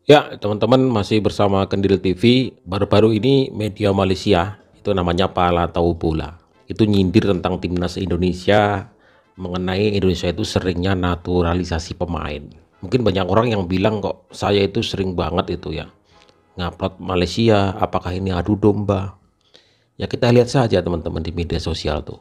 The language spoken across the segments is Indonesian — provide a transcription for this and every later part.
Ya, teman-teman masih bersama Kendil TV. Baru-baru ini media Malaysia, itu namanya Pala Tahu Bola, itu nyindir tentang timnas Indonesia mengenai Indonesia itu seringnya naturalisasi pemain. Mungkin banyak orang yang bilang kok saya itu sering banget itu ya ngupload Malaysia, apakah ini adu domba? Ya kita lihat saja teman-teman di media sosial tuh.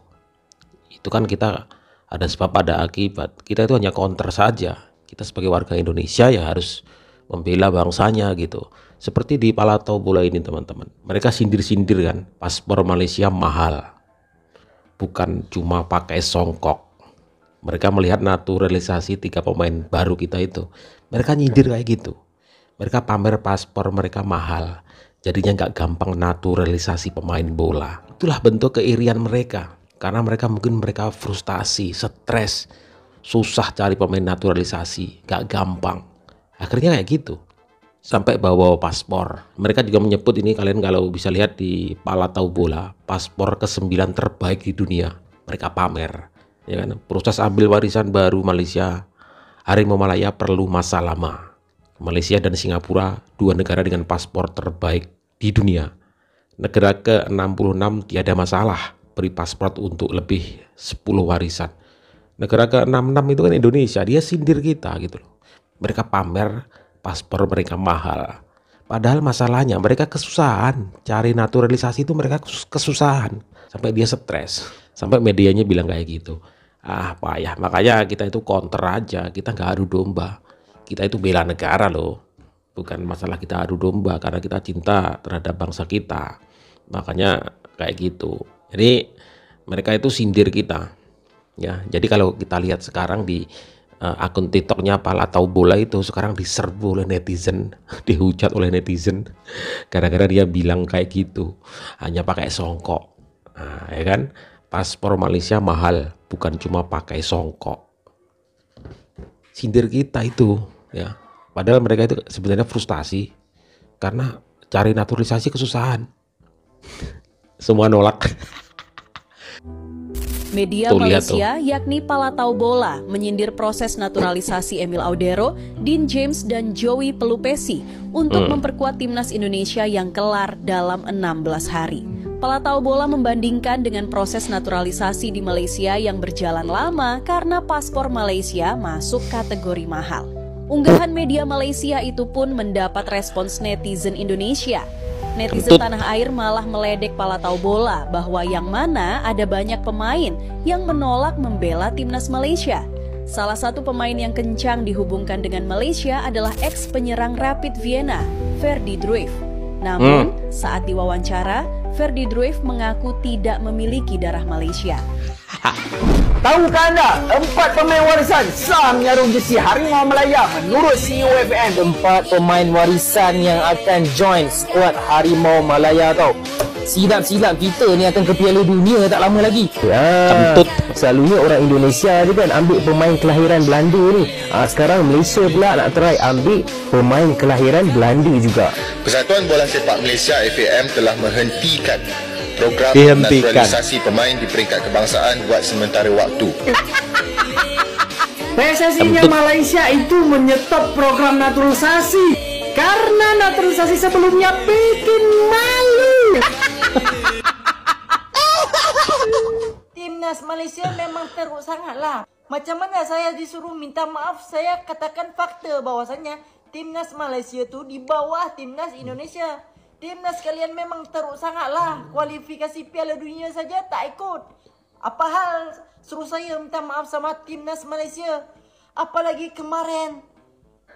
Itu kan kita ada sebab ada akibat. Kita itu hanya counter saja. Kita sebagai warga Indonesia ya harus membela bangsanya gitu. Seperti di Palatau Bola ini teman-teman. Mereka sindir-sindir kan, paspor Malaysia mahal. Bukan cuma pakai songkok. Mereka melihat naturalisasi 3 pemain baru kita itu. Mereka nyindir kayak gitu. Mereka pamer paspor mereka mahal. Jadinya nggak gampang naturalisasi pemain bola. Itulah bentuk keirian mereka. Karena mereka frustasi, stres, susah cari pemain naturalisasi, gak gampang. Akhirnya kayak gitu. Sampai bawa paspor. Mereka juga menyebut ini, kalian kalau bisa lihat di Palatau Bola, paspor ke-9 terbaik di dunia. Mereka pamer. Ya kan? Proses ambil warisan baru Malaysia. Harimau Malaya perlu masa lama. Malaysia dan Singapura, 2 negara dengan paspor terbaik di dunia. Negara ke-66 tiada masalah beri paspor untuk lebih 10 warisan. Negara ke-66 itu kan Indonesia, dia sindir kita gitu loh. Mereka pamer paspor mereka mahal. Padahal masalahnya mereka kesusahan, cari naturalisasi itu mereka kesusahan. Sampai dia stres, sampai medianya bilang kayak gitu. Ah payah, makanya kita itu counter aja, kita nggak adu domba. Kita itu bela negara loh. Bukan masalah kita adu domba, karena kita cinta terhadap bangsa kita. Makanya kayak gitu. Jadi mereka itu sindir kita. Ya, jadi kalau kita lihat sekarang di akun TikToknya Palatau Bola itu sekarang diserbu oleh netizen, dihujat oleh netizen, gara-gara dia bilang kayak gitu, hanya pakai songkok. Nah, ya kan, paspor Malaysia mahal, bukan cuma pakai songkok. Sindir kita itu, ya. Padahal mereka itu sebenarnya frustasi karena cari naturalisasi kesusahan. Semua nolak. Media Tuh, lihat tuh. Malaysia yakni Palatau Bola menyindir proses naturalisasi Emil Audero, Dean James dan Joey Pelupesi untuk memperkuat timnas Indonesia yang kelar dalam 16 hari. Palatau Bola membandingkan dengan proses naturalisasi di Malaysia yang berjalan lama karena paspor Malaysia masuk kategori mahal. Unggahan media Malaysia itu pun mendapat respons netizen Indonesia. Netizen tanah air malah meledek Palatau Bola bahwa yang mana ada banyak pemain yang menolak membela timnas Malaysia. Salah satu pemain yang kencang dihubungkan dengan Malaysia adalah ex-penyerang Rapid Vienna, Ferdy Druif. Namun, saat diwawancara, Ferdy Druif mengaku tidak memiliki darah Malaysia. Tahukah anda, 4 pemain warisan sah menyarung jersey Harimau Malaya menurut CEO FAM. 4 pemain warisan yang akan join skuad Harimau Malaya tau. Silap-silap kita ni akan ke Piala Dunia tak lama lagi. Kentut. Selalunya orang Indonesia je kan ambil pemain kelahiran Belanda ni. Sekarang Malaysia pula nak try ambil pemain kelahiran Belanda juga. Persatuan Bola Sepak Malaysia FAM telah menghentikan program naturalisasi pemain di peringkat kebangsaan buat sementara waktu. PSSI-nya Malaysia itu menyetop program naturalisasi karena naturalisasi sebelumnya bikin malu. Timnas Malaysia memang teruk sangatlah. Macam mana saya disuruh minta maaf, saya katakan fakta bahwasannya Timnas Malaysia tu di bawah Timnas Indonesia. Timnas kalian memang teruk sangatlah. Kualifikasi Piala Dunia saja tak ikut. Apa hal suruh saya minta maaf sama Timnas Malaysia? Apalagi kemarin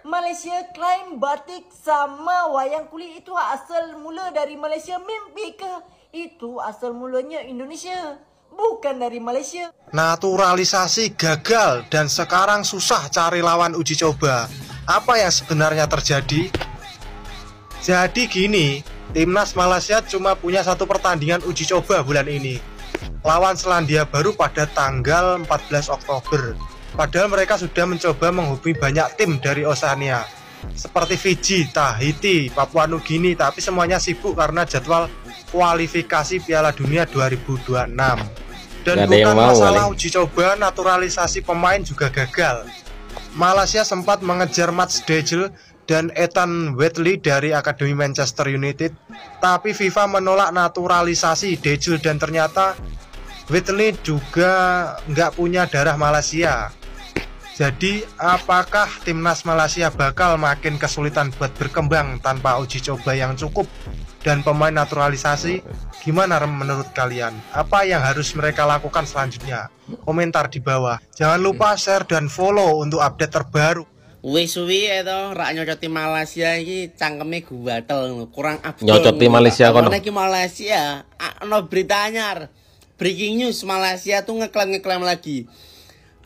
Malaysia klaim batik sama wayang kulit itu asal mula dari Malaysia. Mimpi ke? Itu asal mulanya Indonesia, bukan dari Malaysia. Naturalisasi gagal dan sekarang susah cari lawan uji coba. Apa yang sebenarnya terjadi? Jadi gini, timnas Malaysia cuma punya 1 pertandingan uji coba bulan ini, lawan Selandia Baru pada tanggal 14 Oktober. Padahal mereka sudah mencoba menghubungi banyak tim dari Oseania seperti Fiji, Tahiti, Papua Nugini, tapi semuanya sibuk karena jadwal kualifikasi Piala Dunia 2026. Dan bukan masalah uji coba, naturalisasi pemain juga gagal. Malaysia sempat mengejar match schedule dan Ethan Whitley dari Akademi Manchester United, tapi FIFA menolak naturalisasi De jure dan ternyata Whitley juga nggak punya darah Malaysia. Jadi apakah timnas Malaysia bakal makin kesulitan buat berkembang tanpa uji coba yang cukup dan pemain naturalisasi? Gimana menurut kalian? Apa yang harus mereka lakukan selanjutnya? Komentar di bawah. Jangan lupa share dan follow untuk update terbaru. Wis suwi itu rak nyocoti Malaysia iki cangkeme guwatel kurang abdol. Nyocoti Malaysia kono. Nek Malaysia ono berita anyar. Breaking news, Malaysia tuh ngeklaim lagi.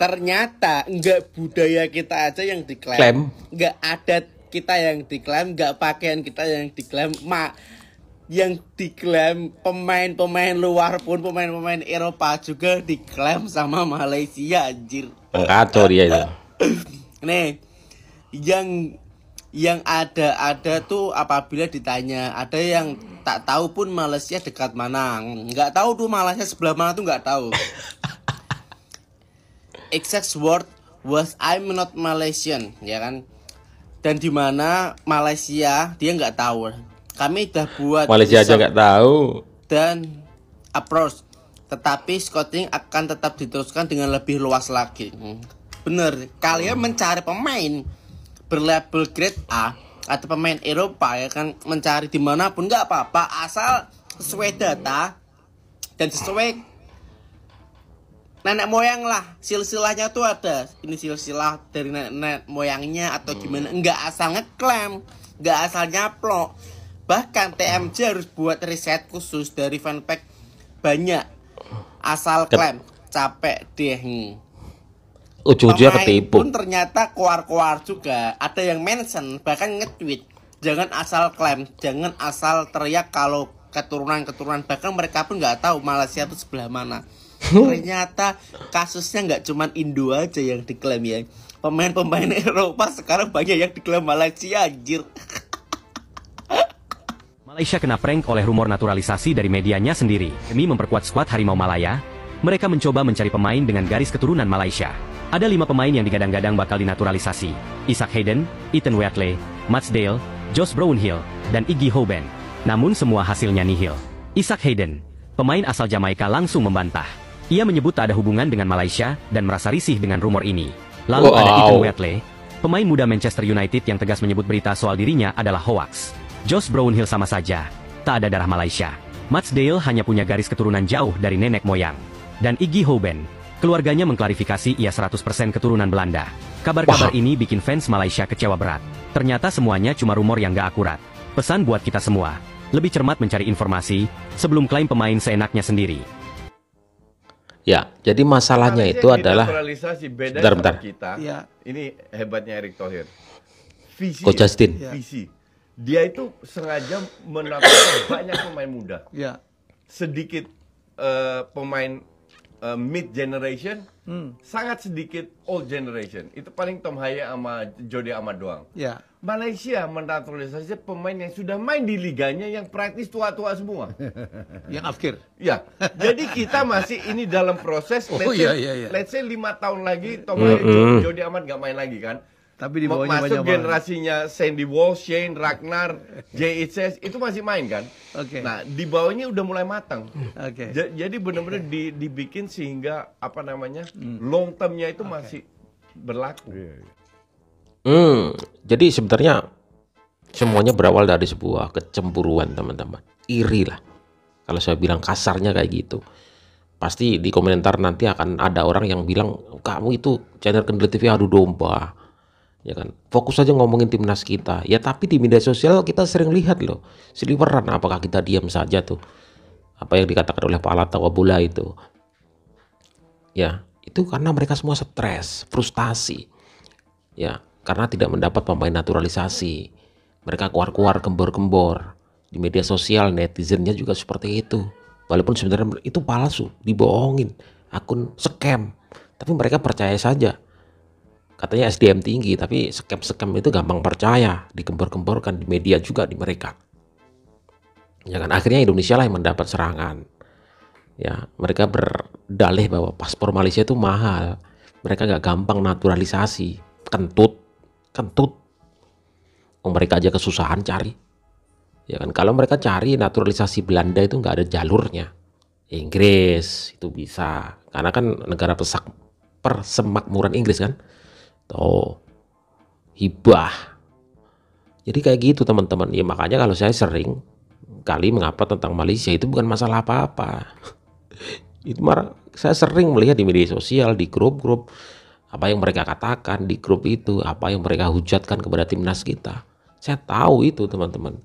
Ternyata enggak budaya kita aja yang diklaim. Enggak adat kita yang diklaim, enggak pakaian kita yang diklaim. Yang diklaim pemain-pemain luar pun, pemain-pemain Eropa juga diklaim sama Malaysia, anjir. Kacau dia itu. Nih, yang ada tuh apabila ditanya, ada yang tak tahu pun Malaysia dekat mana, nggak tahu tuh Malaysia sebelah mana tuh nggak tahu. Exact word was I'm not Malaysian, ya kan? Dan di mana Malaysia dia nggak tahu. Kami udah buat Malaysia aja nggak tahu. Dan approach, tetapi scouting akan tetap diteruskan dengan lebih luas lagi. Bener, kalian mencari pemain berlabel grade A atau pemain Eropa ya kan, mencari dimanapun nggak apa-apa asal sesuai data dan sesuai nenek moyang lah, silsilahnya tuh ada. Ini silsilah dari nenek moyangnya atau gimana, nggak asal ngeklaim, nggak asal nyaplok. Bahkan TMJ harus buat riset khusus dari fanpack banyak, asal klaim capek deh. Ujung-ujungnya ketipu. Pun ternyata keluar-keluar juga. Ada yang mention, bahkan nge-tweet, jangan asal klaim, jangan asal teriak kalau keturunan-keturunan. Bahkan mereka pun nggak tahu Malaysia itu sebelah mana. Ternyata kasusnya nggak cuman Indo aja yang diklaim ya. Pemain-pemain Eropa sekarang banyak yang diklaim Malaysia, anjir. Malaysia kena prank oleh rumor naturalisasi dari medianya sendiri. Demi memperkuat skuad Harimau Malaya, mereka mencoba mencari pemain dengan garis keturunan Malaysia. Ada 5 pemain yang digadang-gadang bakal dinaturalisasi. Isaac Hayden, Ethan Whitley, Matt Dale, Josh Brownhill, dan Iggy Hoban. Namun semua hasilnya nihil. Isaac Hayden, pemain asal Jamaika, langsung membantah. Ia menyebut tak ada hubungan dengan Malaysia dan merasa risih dengan rumor ini. Lalu ada Ethan Whitley, pemain muda Manchester United yang tegas menyebut berita soal dirinya adalah hoaks. Josh Brownhill sama saja, tak ada darah Malaysia. Matt Dale hanya punya garis keturunan jauh dari nenek moyang. Dan Iggy Hoban, keluarganya mengklarifikasi ia 100% keturunan Belanda. Kabar-kabar ini bikin fans Malaysia kecewa berat. Ternyata semuanya cuma rumor yang gak akurat. Pesan buat kita semua, lebih cermat mencari informasi sebelum klaim pemain seenaknya sendiri. Ya, jadi masalahnya itu adalah bentar. Kita. Ya. Ini hebatnya Erick Thohir. Visi. Coach Justin. Visi. Dia itu sengaja menampilkan banyak pemain muda. Ya. Sedikit pemain mid generation, sangat sedikit old generation. Itu paling Tom Haya sama Jody Amat doang. Ya. Malaysia menaturalisasi pemain yang sudah main di liganya yang praktis tua-tua semua. Yang akhir. Ya. Jadi kita masih ini dalam proses. Let's say 5 tahun lagi Tom Haya, Jody Amat gak main lagi kan. Tapi di bawahnya masuk generasinya Sandy Walsh, Shane, Ragnar, JHS itu masih main kan? Oke. Nah di bawahnya udah mulai matang. Oke. Jadi benar-benar dibikin sehingga apa namanya long termnya itu masih berlaku. Jadi sebenarnya semuanya berawal dari sebuah kecemburuan teman-teman, iri lah. Kalau saya bilang kasarnya kayak gitu, pasti di komentar nanti akan ada orang yang bilang kamu itu channel Kendil TV adu domba. Ya kan, fokus aja ngomongin timnas kita. Ya tapi di media sosial kita sering lihat loh seliweran, apakah kita diam saja tuh apa yang dikatakan oleh Pak Latawabula itu. Ya itu karena mereka semua stres, frustasi. Ya karena tidak mendapat pemain naturalisasi. Mereka keluar-keluar gembor-gembor di media sosial, netizennya juga seperti itu. Walaupun sebenarnya itu palsu, dibohongin, akun scam, tapi mereka percaya saja. Katanya SDM tinggi, tapi scam-scam itu gampang percaya, digembor-gemborkan di media juga di mereka. Ya kan, akhirnya Indonesia lah yang mendapat serangan. Ya, mereka berdalih bahwa paspor Malaysia itu mahal. Mereka gak gampang naturalisasi, kentut. Mereka aja kesusahan cari. Ya kan, kalau mereka cari naturalisasi Belanda itu nggak ada jalurnya. Inggris itu bisa, karena kan negara persemakmuran Inggris kan. Tuh, hibah. Jadi kayak gitu teman-teman. Ya makanya kalau saya sering kali mengapa tentang Malaysia itu bukan masalah apa-apa. Itu saya sering melihat di media sosial, di grup-grup, apa yang mereka katakan di grup itu, apa yang mereka hujatkan kepada timnas kita. Saya tahu itu teman-teman.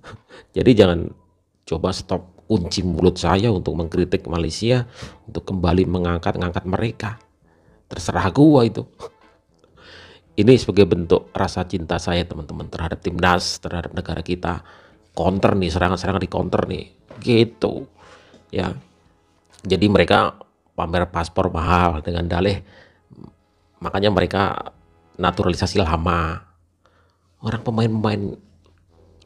Jadi jangan coba stop kunci mulut saya untuk mengkritik Malaysia, untuk kembali mengangkat mereka. Terserah gua itu. Ini sebagai bentuk rasa cinta saya teman-teman terhadap timnas, terhadap negara kita. Counter nih, serangan-serangan di counter nih, gitu ya. Jadi mereka pamer paspor mahal dengan dalih, makanya mereka naturalisasi lama. Orang pemain-pemain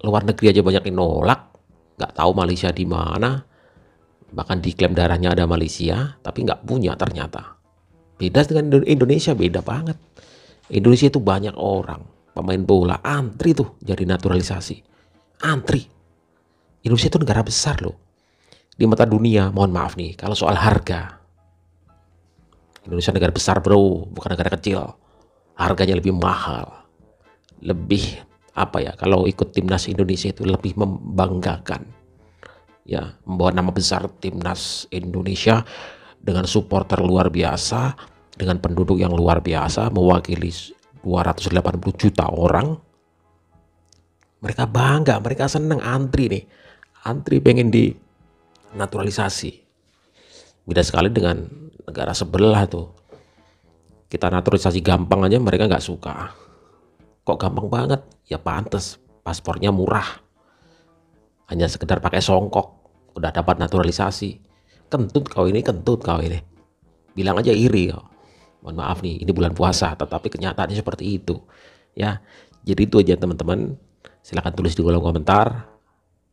luar negeri aja banyak yang nolak, nggak tahu Malaysia di mana, bahkan diklaim darahnya ada Malaysia, tapi nggak punya ternyata. Beda dengan Indonesia, beda banget. Indonesia itu banyak orang pemain bola antri tuh jadi naturalisasi, antri. Indonesia itu negara besar loh di mata dunia. Mohon maaf nih kalau soal harga, Indonesia negara besar bro, bukan negara kecil. Harganya lebih mahal, lebih apa ya, kalau ikut timnas Indonesia itu lebih membanggakan ya, membawa nama besar timnas Indonesia dengan supporter luar biasa, dengan penduduk yang luar biasa, mewakili 280 juta orang. Mereka bangga, mereka seneng, antri nih, antri pengen di naturalisasi. Beda sekali dengan negara sebelah tuh, kita naturalisasi gampang aja mereka nggak suka. Kok gampang banget? Ya pantes, paspornya murah, hanya sekedar pakai songkok udah dapat naturalisasi. Kentut kau ini, kentut kau ini, bilang aja iri kau. Mohon maaf nih, ini bulan puasa, tetapi kenyataannya seperti itu ya. Jadi itu aja teman-teman, silahkan tulis di kolom komentar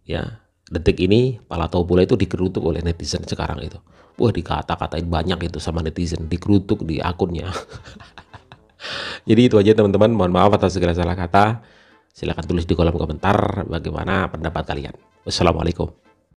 ya. Detik ini Pala Tahu Bola itu dikerutuk oleh netizen sekarang itu. Wah, dikata-katain banyak itu sama netizen, dikerutuk di akunnya. Jadi itu aja teman-teman, mohon maaf atas segala salah kata. Silahkan tulis di kolom komentar bagaimana pendapat kalian. Wassalamualaikum.